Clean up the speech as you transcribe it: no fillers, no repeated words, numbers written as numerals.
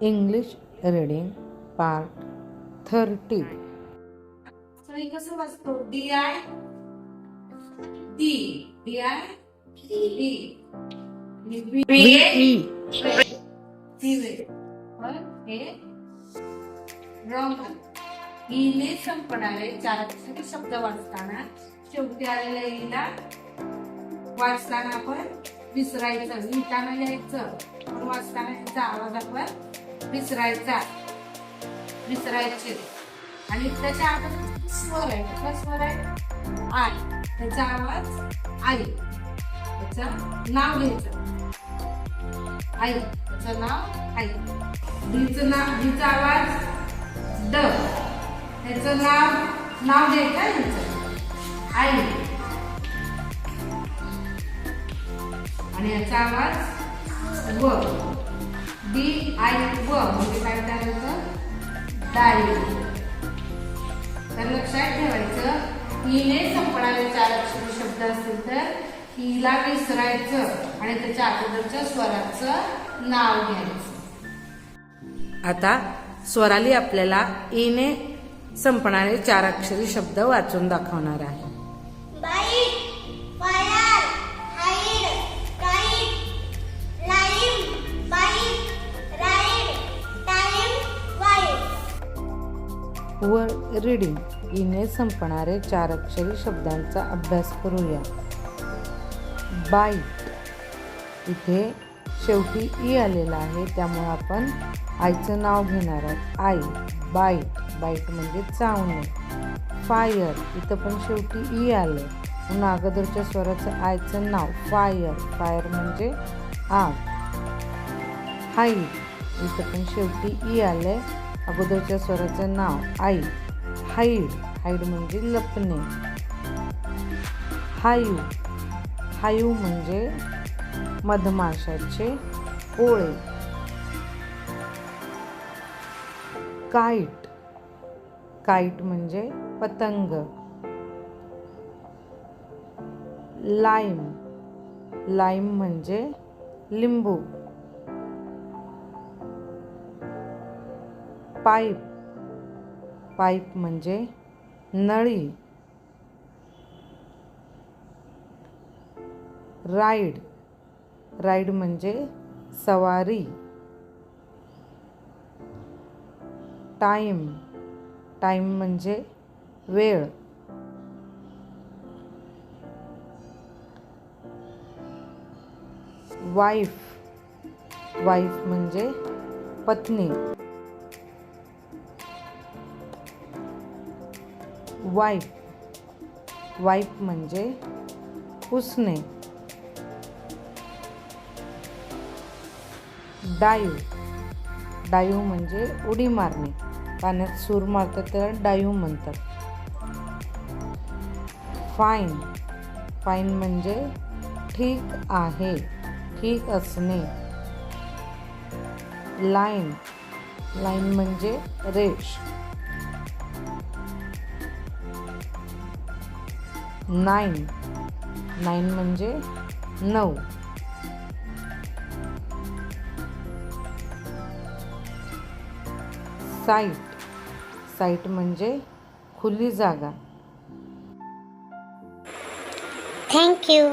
English reading part 30. सही कसं वाचतो? D I D D I D हे रॉंग. ईने संपणारे चार अक्षरी शब्द वाचताना शेवटी आलेल्या ईला वाचताना आपण विसरायचं, लिहिताना लिहायचं पण वाचताना याचा आवाज आपण विसरायचे. आणि त्याच्या आवाज स्वर आहे. कुठला स्वर आहे? आय. त्याचा आवाज आई. त्याचं नाव घ्यायचं आई. त्याचं नाव आई. डीचा आवाज ड. त्याचं नाव घ्यायचं आई. आणि याचा आवाज व. डी आय व म्हणजे काय तयार होतं? डाळी. तर लक्षात ठेवायचं, ईने संपणारे चार अक्षरी शब्द असतील तर ईला विसरायचं आणि त्याच्या अगोदरच्या स्वराचं नाव घ्यायचं. आता स्वराली आपल्याला ईने संपणारे चार अक्षरी शब्द वाचून दाखवणार आहे. Word reading. ईने संपणारे चार अक्षरी शब्दांचा अभ्यास करूया. बाईट. इथे शेवटी ई आलेला आहे त्यामुळे आपण आईचं नाव घेणार आहोत. आई. बाईट. बाईट म्हणजे चावणे. फायर. इथं पण शेवटी ई आलं म्हणून अगोदरच्या स्वराचं आईचं नाव फायर. फायर म्हणजे आग. हाईड. इथं पण शेवटी ई आलंय अगोदरच्या स्वराचं नाव आई. हाईड. हाईड म्हणजे लपणे. हायू. हायू म्हणजे मधमाशाचे पोळे. काईट. काईट म्हणजे पतंग. लाईम. लाईम म्हणजे लिंबू. पाईप. पाईप म्हणजे नळी. राईड. राईड म्हणजे सवारी. टाईम. टाईम म्हणजे वेळ. वाईफ. वाईफ म्हणजे पत्नी. वाईप. वाईप म्हणजे पुसणे. डायू. डायू म्हणजे उडी मारणे. पाण्यात सूर मारतात त्याला डायू म्हणतात. फाईन. फाईन म्हणजे ठीक आहे, ठीक असणे. लाईन. लाईन म्हणजे रेष. नाईन. नाईन म्हणजे 9. साईट. साईट म्हणजे खुली जागा. Thank you.